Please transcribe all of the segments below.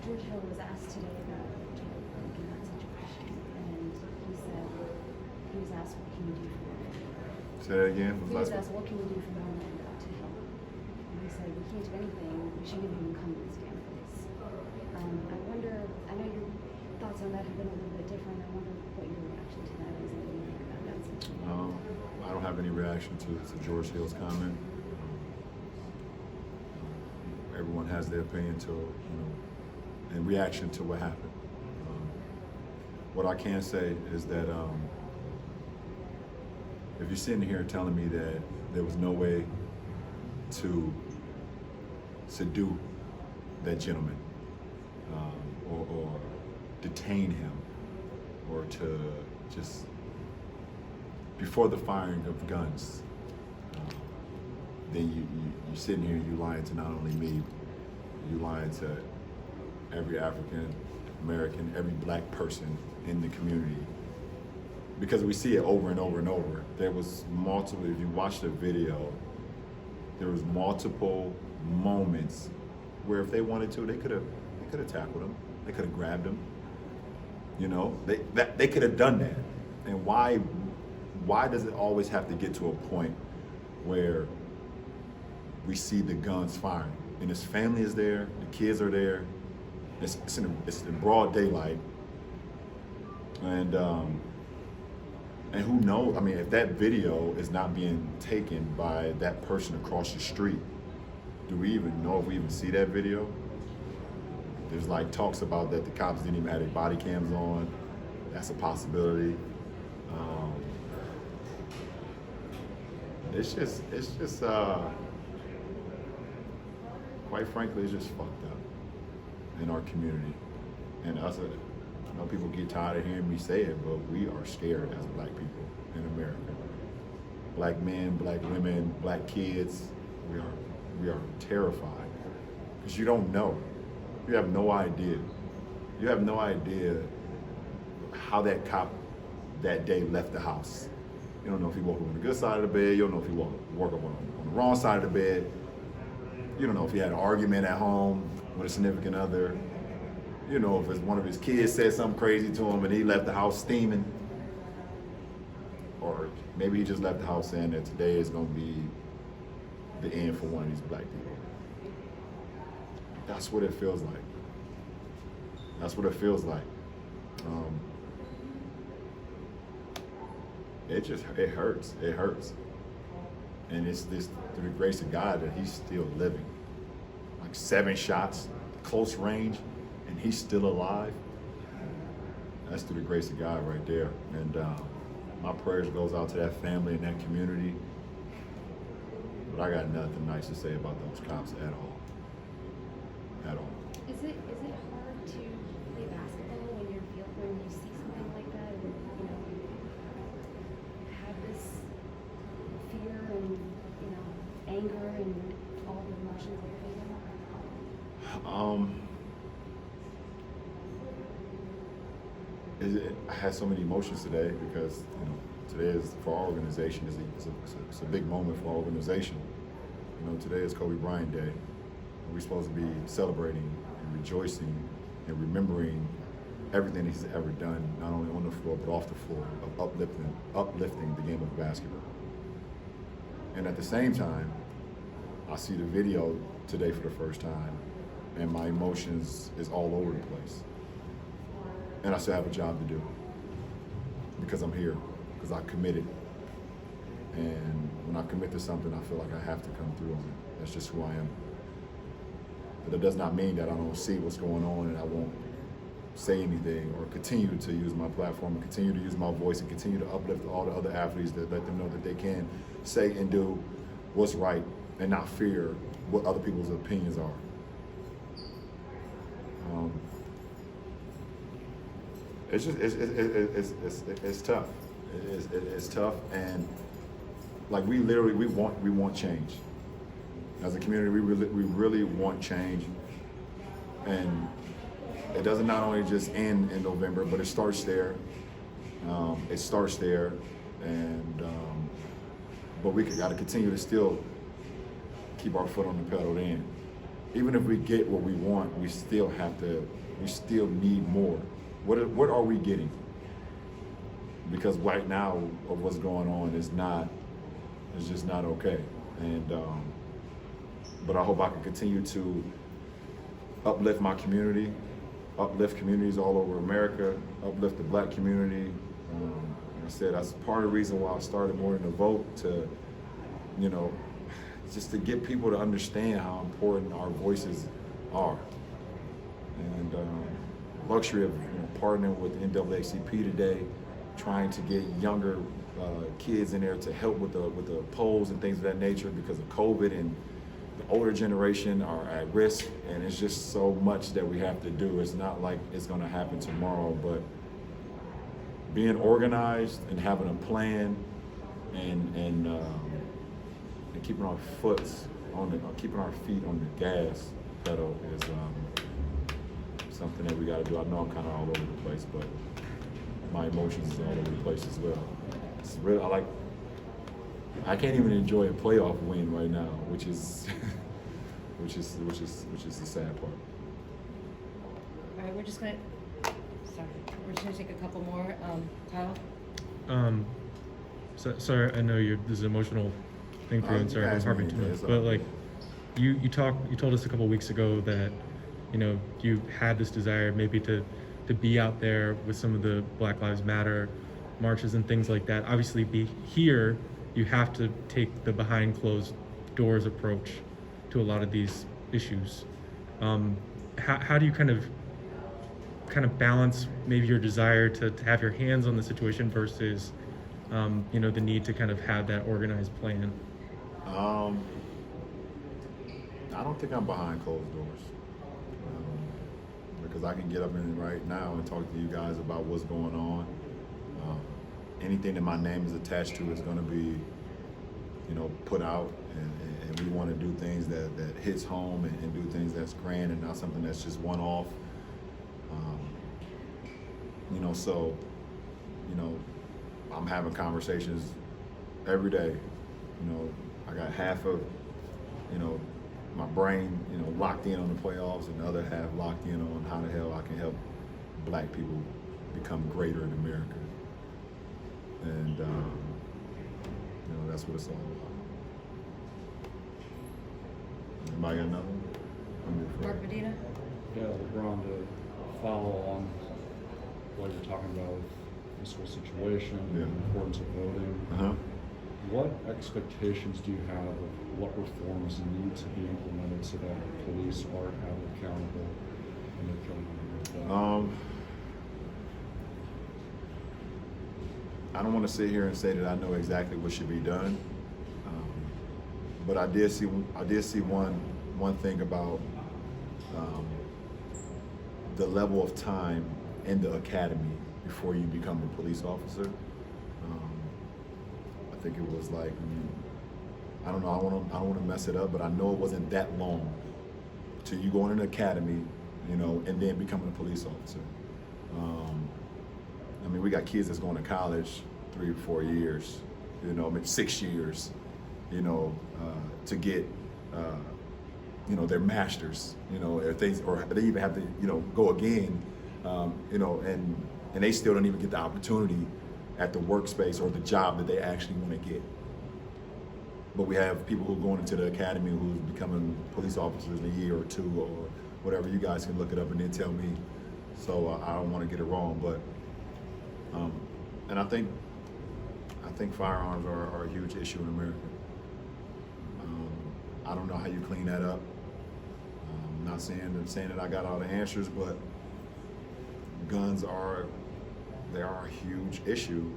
George Hill was asked today about in that situation, and he said he was asked, "What can you do for them?" Say that again. He was asked, "What can you do for them to help?" And he said, "We can't do anything. We shouldn't even come to this damn place." I wonder. I know your thoughts on that have been a little bit different. I wonder what your reaction to that is, and what you think about that situation. I don't have any reaction to George Hill's comment. Everyone has their opinion in reaction to what happened. What I can say is that if you're sitting here telling me that there was no way to subdue that gentleman, or detain him, or to just before the firing of guns, then you're sitting here, you lying to not only me, you lying to every African American, every black person in the community. Because we see it over and over and over. There was multiple, if you watch the video, there was multiple moments where if they wanted to, they could have tackled him, they could have grabbed him. They could have done that. And why does it always have to get to a point where we see the guns firing and his family is there, the kids are there, it's in broad daylight, and who knows? I mean, if that video is not being taken by that person across the street, do we even know if we even see that video? There's talks about that the cops didn't even have their body cams on. That's a possibility. It's just quite frankly, it's just fucked up in our community. And us, I know people get tired of hearing me say it, but we are scared as black people in America. Black men, black women, black kids, we are terrified. Because you don't know. You have no idea. You have no idea how that cop that day left the house. You don't know if he woke up on the good side of the bed. You don't know if he woke up on the wrong side of the bed. You don't know if he had an argument at home with a significant other. You know if one of his kids said something crazy to him and he left the house steaming. Or maybe he just left the house saying that today is going to be the end for one of these black people. That's what it feels like. That's what it feels like. It hurts. It hurts. And it's this through the grace of God that he's still living. 7 shots, close range, and he's still alive. That's through the grace of God right there. And my prayers goes out to that family and that community. But I got nothing nice to say about those cops at all. At all. Is it hard to play basketball when you see something like that, and have this fear and anger and all the emotions that you're feeling? I had so many emotions today because today is for our organization. It's a big moment for our organization. Today is Kobe Bryant Day. We're supposed to be celebrating and rejoicing and remembering everything he's ever done, not only on the floor but off the floor, of uplifting the game of basketball. And at the same time, I see the video today for the first time, and my emotions is all over the place. And I still have a job to do because I'm here, because I committed. And when I commit to something, I feel like I have to come through on it. That's just who I am. But it does not mean that I don't see what's going on and I won't say anything or continue to use my platform and continue to use my voice and continue to uplift all the other athletes, that let them know that they can say and do what's right and not fear what other people's opinions are. It's just it's tough. It's tough, and we want change. As a community, we really want change, and it doesn't not only just end in November, but it starts there. And but we got to continue to still keep our foot on the pedal then, even if we get what we want, we still need more. What are we getting? Because right now, of what's going on is just not okay. And but I hope I can continue to uplift my community, uplift communities all over America, uplift the black community. Like I said, that's part of the reason why I started More Than a Vote, to, you know, just to get people to understand how important our voices are. And luxury of partnering with NAACP today, trying to get younger kids in there to help with the polls and things of that nature, because of COVID, and the older generation are at risk, and it's just so much that we have to do. It's not like it's going to happen tomorrow, but being organized and having a plan and keeping our keeping our feet on the gas pedal is something that we got to do. I know I'm kind of all over the place, but my emotions is all over the place as well. It's really, I can't even enjoy a playoff win right now, which is which is the sad part. All right, we're just gonna take a couple more. Kyle? Sorry, I know this is an emotional thing for you, and sorry if I'm harping too much, but like, you told us a couple weeks ago that, you had this desire maybe to be out there with some of the Black Lives Matter marches and things like that. Obviously, be here, you have to take the behind closed doors approach to a lot of these issues. How do you kind of balance maybe your desire to have your hands on the situation versus the need to kind of have that organized plan? I don't think I'm behind closed doors, because I can get up in right now and talk to you guys about what's going on. Anything that my name is attached to is going to be, put out, and we want to do things that hits home, and do things that's grand and not something that's just one off. So, I'm having conversations every day. I got half of, my brain, locked in on the playoffs, and the other half locked in on how the hell I can help black people become greater in America. And, that's what it's all about. Anybody got another one? Mark Medina? Yeah, LeBron, to follow on what you're talking about with this whole situation, Yeah. the importance of voting. Uh-huh. What expectations do you have of what reforms need to be implemented so that police are held accountable when they're killing people? I don't want to sit here and say that I know exactly what should be done, but I did see one thing about the level of time in the academy before you become a police officer. I think it was like, I don't know, I don't want to mess it up, but I know it wasn't that long till you go in an academy, and then becoming a police officer. We got kids that's going to college 3 or 4 years, maybe 6 years, to get, their masters, if or they even have to, go again, and they still don't even get the opportunity at the workspace or the job that they actually want to get. But we have people who are going into the academy who's becoming police officers in a year or 2 or whatever. You guys can look it up and then tell me. So I don't want to get it wrong, but and I think firearms are a huge issue in America. I don't know how you clean that up. I'm not saying that I got all the answers, but guns are a huge issue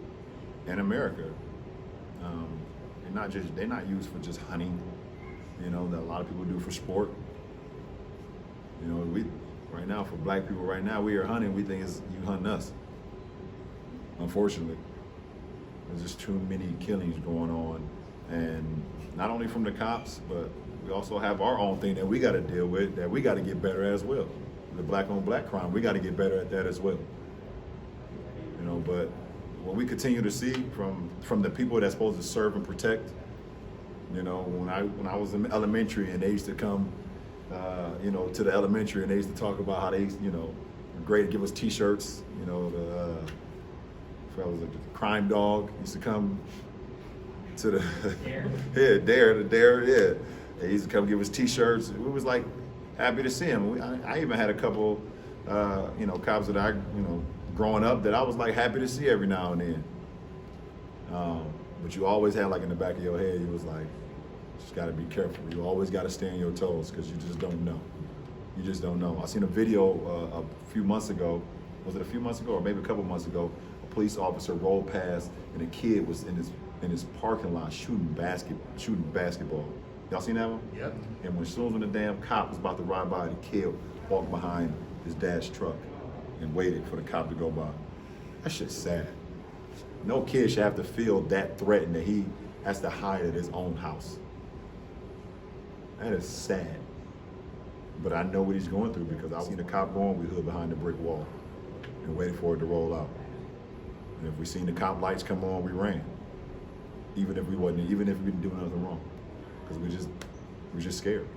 in America. They're not used for just hunting, that a lot of people do for sport. We right now, for black people right now, we are hunting, we think it's you hunting us. Unfortunately, there's just too many killings going on, and not only from the cops, but we also have our own thing that we got to deal with, that we got to get better as well. The black on black crime, we got to get better at that as well. But what we continue to see from the people that's supposed to serve and protect, when I was in elementary and they used to come, you know, to the elementary, and they used to talk about how they, you know, were great to give us T-shirts. You know, the crime dog used to come to the Dare, yeah. They used to come give us T-shirts. We was like happy to see him. I even had a couple, you know, cops that I, you know, growing up that I was like happy to see every now and then. But you always had like in the back of your head, you was like, just got to be careful. You always got to stay on your toes because you just don't know. You just don't know. I seen a video a few months ago. Was it a few months ago or maybe a couple months ago? A police officer rolled past and a kid was in his parking lot shooting basketball. Y'all seen that one? Yep. And as soon as the damn cop was about to ride by, the kid walked behind his dad's truck and waited for the cop to go by. That shit's sad. No kid should have to feel that threatened that he has to hide at his own house. That is sad. But I know what he's going through because I seen the cop going, we hid behind the brick wall and waited for it to roll out. And if we seen the cop lights come on, we ran. Even if we didn't do nothing wrong. Because we just scared.